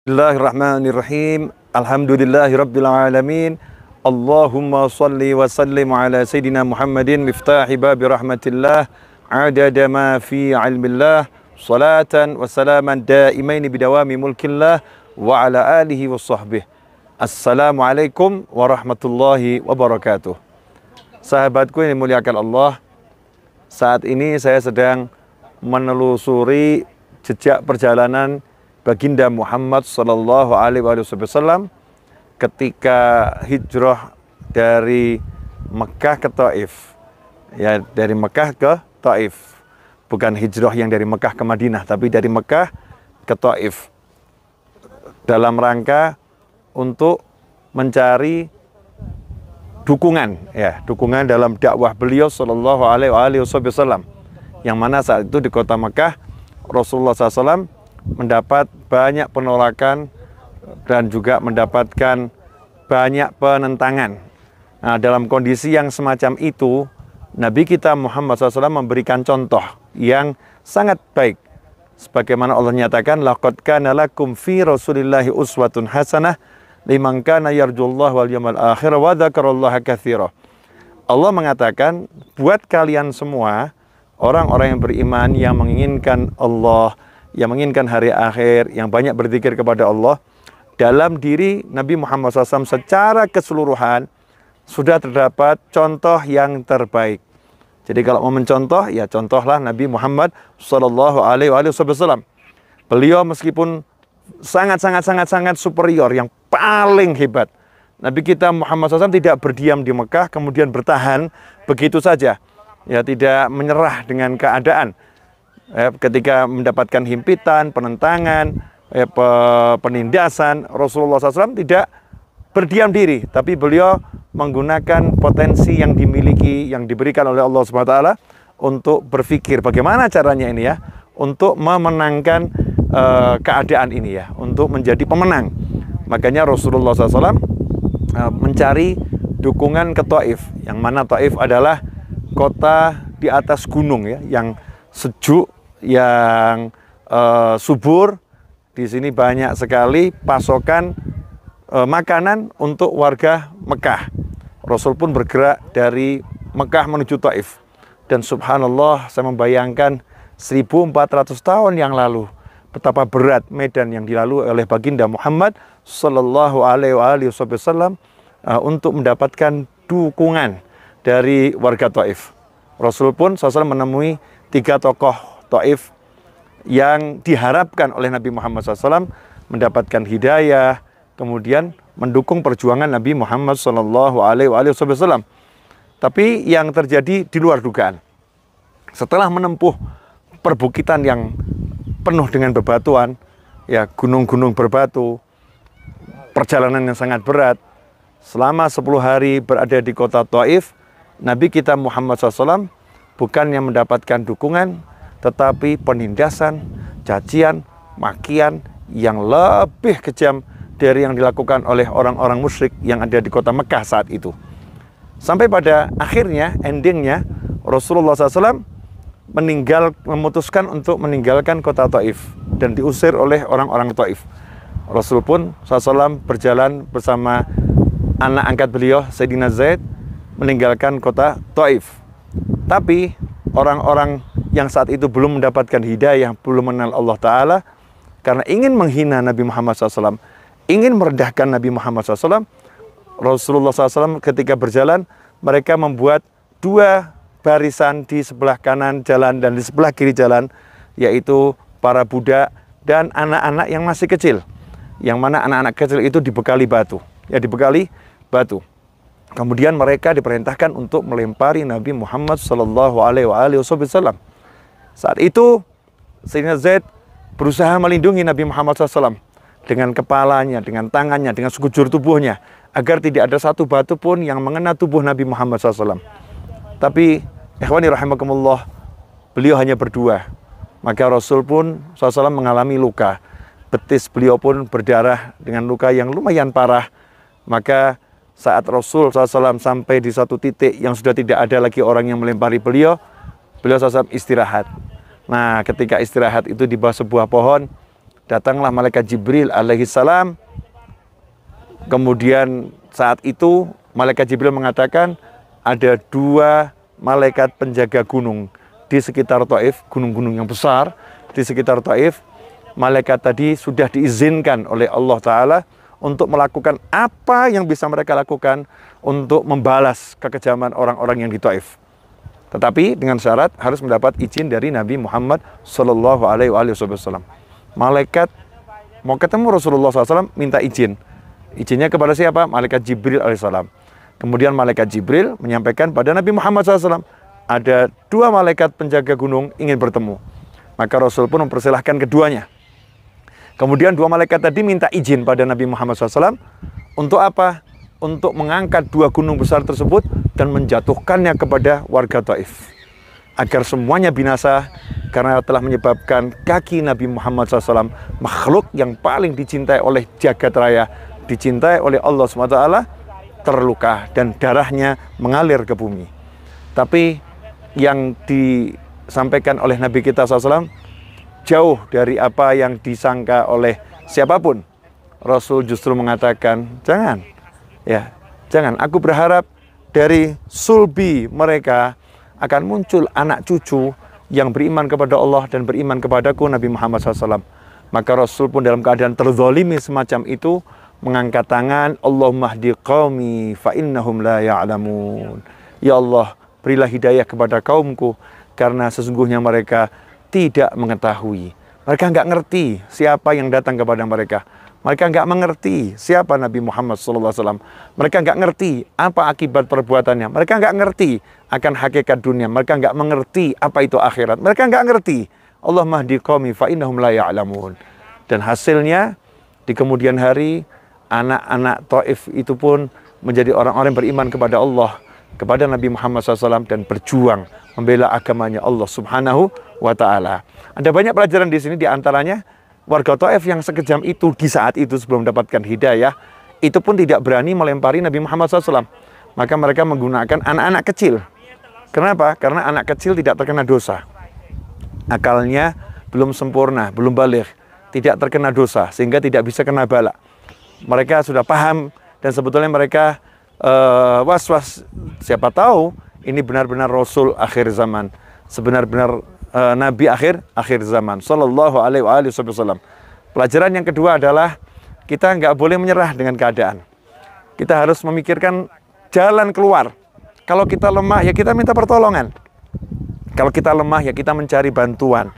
Bismillahirrahmanirrahim. Alhamdulillahirabbil alamin. Allahumma shalli wa sallim ala sayidina Muhammadin miftahi babi rahmatillah adada ma fi ilmillah salatan wa salaman daimaini bidawami mulkillah wa ala alihi wa sahbihi. Assalamualaikum warahmatullahi wabarakatuh. Sahabatku yang dimuliakan Allah, saat ini saya sedang menelusuri jejak perjalanan Baginda Muhammad Sallallahu Alaihi Wasallam ketika hijrah dari Mekah ke Taif. Ya, dari Mekah ke Taif. Bukan hijrah yang dari Mekah ke Madinah, tapi dari Mekah ke Taif. Dalam rangka untuk mencari dukungan, ya, dukungan dalam dakwah beliau Sallallahu Alaihi Wasallam. Yang mana saat itu di kota Mekah Rasulullah SAW mendapat banyak penolakan dan juga mendapatkan banyak penentangan. Nah, dalam kondisi yang semacam itu, Nabi kita Muhammad SAW memberikan contoh yang sangat baik. Sebagaimana Allah nyatakan, laqad kana lakum fi Rasulillahi uswatun hasanah liman kana yarjullaha wal yawmal akhir wa dzakarallaha katsira. Allah mengatakan, buat kalian semua orang-orang yang beriman yang menginginkan Allah, yang menginginkan hari akhir, yang banyak berzikir kepada Allah, dalam diri Nabi Muhammad SAW secara keseluruhan sudah terdapat contoh yang terbaik. Jadi kalau mau mencontoh, ya contohlah Nabi Muhammad SAW. Beliau meskipun sangat superior, yang paling hebat. Nabi kita Muhammad SAW tidak berdiam di Mekah, kemudian bertahan begitu saja. Ya, tidak menyerah dengan keadaan. Ketika mendapatkan himpitan, penentangan, penindasan, Rasulullah SAW tidak berdiam diri, tapi beliau menggunakan potensi yang dimiliki, yang diberikan oleh Allah SWT untuk berpikir bagaimana caranya ini ya, untuk memenangkan keadaan ini ya, untuk menjadi pemenang. Makanya Rasulullah SAW mencari dukungan ke Taif, yang mana Taif adalah kota di atas gunung ya, yang sejuk, yang subur. Di sini banyak sekali pasokan makanan untuk warga Mekah. Rasul pun bergerak dari Mekah menuju Taif. Dan subhanallah, saya membayangkan 1400 tahun yang lalu betapa berat medan yang dilalui oleh Baginda Muhammad Sallallahu Alaihi Wasallam untuk mendapatkan dukungan dari warga Taif. Rasul pun SAW menemui 3 tokoh Taif yang diharapkan oleh Nabi Muhammad SAW mendapatkan hidayah, kemudian mendukung perjuangan Nabi Muhammad SAW. Tapi yang terjadi di luar dugaan. Setelah menempuh perbukitan yang penuh dengan bebatuan, ya, gunung-gunung berbatu, perjalanan yang sangat berat, selama 10 hari berada di kota Taif, Nabi kita Muhammad SAW bukan yang mendapatkan dukungan, tetapi penindasan, cacian, makian yang lebih kejam dari yang dilakukan oleh orang-orang musyrik yang ada di kota Mekah saat itu. Sampai pada akhirnya, endingnya, Rasulullah SAW memutuskan untuk meninggalkan kota Taif dan diusir oleh orang-orang Taif. Rasul pun SAW berjalan bersama anak angkat beliau, Sayyidina Zaid, meninggalkan kota Taif. Tapi orang-orang yang saat itu belum mendapatkan hidayah, belum mengenal Allah Ta'ala, karena ingin menghina Nabi Muhammad SAW, ingin merendahkan Nabi Muhammad SAW, Rasulullah SAW ketika berjalan, mereka membuat 2 barisan di sebelah kanan jalan dan di sebelah kiri jalan, yaitu para budak dan anak-anak yang masih kecil, yang mana anak-anak kecil itu dibekali batu, ya, dibekali batu. Kemudian mereka diperintahkan untuk melempari Nabi Muhammad Sallallahu Alaihi Wasallam. Saat itu Sayyidina Zaid berusaha melindungi Nabi Muhammad SAW dengan kepalanya, dengan tangannya, dengan sekujur tubuhnya, agar tidak ada satu batu pun yang mengena tubuh Nabi Muhammad SAW. Tapi ikhwani rahimakumullah, beliau hanya berdua. Maka Rasul pun SAW mengalami luka. Betis beliau pun berdarah dengan luka yang lumayan parah. Maka saat Rasul SAW sampai di satu titik yang sudah tidak ada lagi orang yang melempari beliau, beliau SAW istirahat. Nah, ketika istirahat itu di bawah sebuah pohon, Datanglah malaikat Jibril alaihissalam. Kemudian saat itu malaikat Jibril mengatakan ada 2 malaikat penjaga gunung di sekitar Taif, gunung-gunung yang besar di sekitar Taif. Malaikat tadi sudah diizinkan oleh Allah Ta'ala untuk melakukan apa yang bisa mereka lakukan untuk membalas kekejaman orang-orang yang di Taif. Tetapi dengan syarat harus mendapat izin dari Nabi Muhammad Sallallahu Alaihi Wasallam. Malaikat mau ketemu Rasulullah SAW minta izin. Izinnya kepada siapa? Malaikat Jibril alaihissalam. Kemudian malaikat Jibril menyampaikan pada Nabi Muhammad SAW, ada 2 malaikat penjaga gunung ingin bertemu. Maka Rasul pun mempersilahkan keduanya. Kemudian 2 malaikat tadi minta izin pada Nabi Muhammad SAW untuk apa? Untuk mengangkat 2 gunung besar tersebut dan menjatuhkannya kepada warga Taif. Agar semuanya binasa karena telah menyebabkan kaki Nabi Muhammad SAW, makhluk yang paling dicintai oleh jagat raya, dicintai oleh Allah SWT, terluka dan darahnya mengalir ke bumi. Tapi yang disampaikan oleh Nabi kita SAW jauh dari apa yang disangka oleh siapapun. Rasul justru mengatakan, jangan, aku berharap dari sulbi mereka akan muncul anak cucu yang beriman kepada Allah dan beriman kepadaku, Nabi Muhammad SAW. Maka Rasul pun dalam keadaan terzalimi semacam itu mengangkat tangan, Allahumma hdi qaumi fa innahum la ya'lamun. Ya Allah, berilah hidayah kepada kaumku karena sesungguhnya mereka tidak mengetahui. Mereka nggak ngerti siapa yang datang kepada mereka. Mereka nggak mengerti siapa Nabi Muhammad SAW. Mereka nggak ngerti apa akibat perbuatannya. Mereka nggak ngerti akan hakikat dunia. Mereka nggak mengerti apa itu akhirat. Mereka nggak ngerti. Allahumma hdi qaumi fa innahum la ya'lamun. Dan hasilnya di kemudian hari anak-anak Taif itu pun menjadi orang-orang yang beriman kepada Allah, kepada Nabi Muhammad SAW dan berjuang membela agamanya Allah Subhanahu wa Ta'ala. Ada banyak pelajaran di sini, di antaranya warga Taif yang sekejam itu di saat itu sebelum mendapatkan hidayah itu pun tidak berani melempari Nabi Muhammad SAW. Maka mereka menggunakan anak-anak kecil. Kenapa? Karena anak kecil tidak terkena dosa. Akalnya belum sempurna, belum baligh, tidak terkena dosa sehingga tidak bisa kena bala. Mereka sudah paham dan sebetulnya mereka was-was, siapa tahu ini benar-benar Rasul akhir zaman, sebenar-benar Nabi akhir zaman Sallallahu Alaihi Wasallam. Pelajaran yang kedua adalah kita nggak boleh menyerah dengan keadaan. Kita harus memikirkan jalan keluar. Kalau kita lemah ya kita minta pertolongan. Kalau kita lemah ya kita mencari bantuan.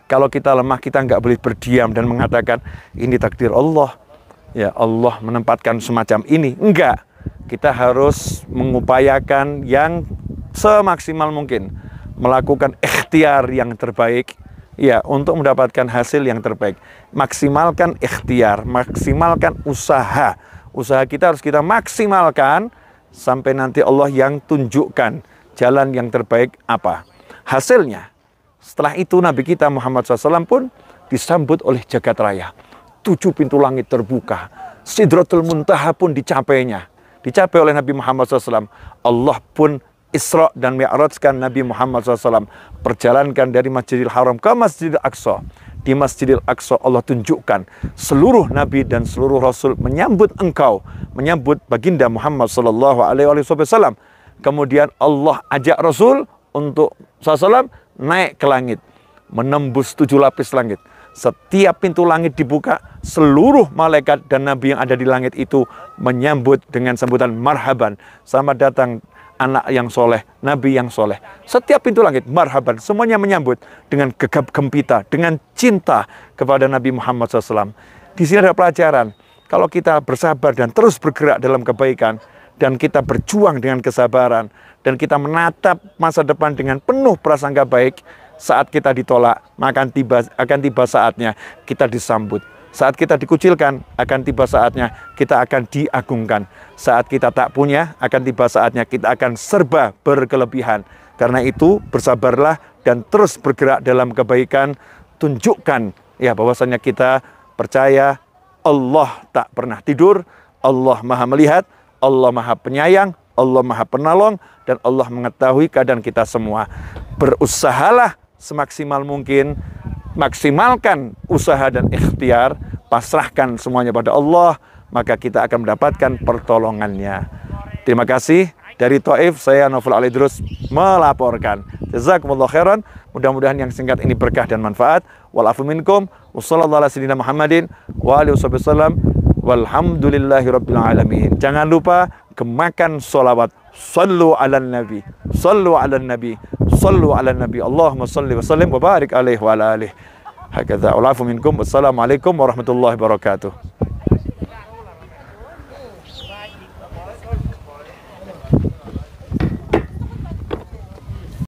Kalau kita lemah kita nggak boleh berdiam dan mengatakan ini takdir Allah. Ya Allah menempatkan semacam ini. Enggak. Kita harus mengupayakan yang semaksimal mungkin, melakukan ikhtiar yang terbaik ya untuk mendapatkan hasil yang terbaik. Maksimalkan ikhtiar, maksimalkan usaha. Usaha kita harus kita maksimalkan sampai nanti Allah yang tunjukkan jalan yang terbaik apa hasilnya. Setelah itu Nabi kita Muhammad SAW pun disambut oleh jagat raya. 7 pintu langit terbuka, Sidratul Muntaha pun dicapainya. Dicapai oleh Nabi Muhammad SAW. Allah pun Isra dan Mi'rajkan Nabi Muhammad SAW. Perjalankan dari Masjidil Haram ke Masjidil Aqsa. Di Masjidil Aqsa Allah tunjukkan seluruh Nabi dan seluruh Rasul menyambut engkau, menyambut baginda Muhammad SAW. Kemudian Allah ajak Rasul untuk SAW naik ke langit, menembus 7 lapis langit. Setiap pintu langit dibuka, seluruh malaikat dan nabi yang ada di langit itu menyambut dengan sambutan marhaban. Selamat datang anak yang soleh, nabi yang soleh. Setiap pintu langit marhaban, semuanya menyambut dengan gegap gempita, dengan cinta kepada Nabi Muhammad SAW. Di sini ada pelajaran, kalau kita bersabar dan terus bergerak dalam kebaikan, dan kita berjuang dengan kesabaran, dan kita menatap masa depan dengan penuh prasangka baik, saat kita ditolak, maka akan tiba saatnya kita disambut. Saat kita dikucilkan, akan tiba saatnya kita akan diagungkan. Saat kita tak punya, akan tiba saatnya kita akan serba berkelebihan. Karena itu, bersabarlah dan terus bergerak dalam kebaikan. Tunjukkan ya bahwasanya kita percaya Allah tak pernah tidur, Allah Maha melihat, Allah Maha penyayang, Allah Maha penolong, dan Allah mengetahui keadaan kita semua. Berusahalah semaksimal mungkin maksimalkan usaha dan ikhtiar, pasrahkan semuanya pada Allah, maka kita akan mendapatkan pertolongannya. Terima kasih. Dari Taif, saya Novel Alidrus melaporkan. Jazakumullah khairan. Mudah-mudahan yang singkat ini berkah dan manfaat. Wal afu minkum. Wassallallahu ala sayyidina Muhammadin wa alihi wasallam. Walhamdulillahi rabbil alamin. Jangan lupa gemakan sholawat. Sallu ala nabi. Sallu ala nabi. Sallu ala nabi. Allahumma salli wa sallim wa barik alaihi wa ala alihi. Hakadha. Wal afu minkum. Wassalamualaikum warahmatullahi wabarakatuh.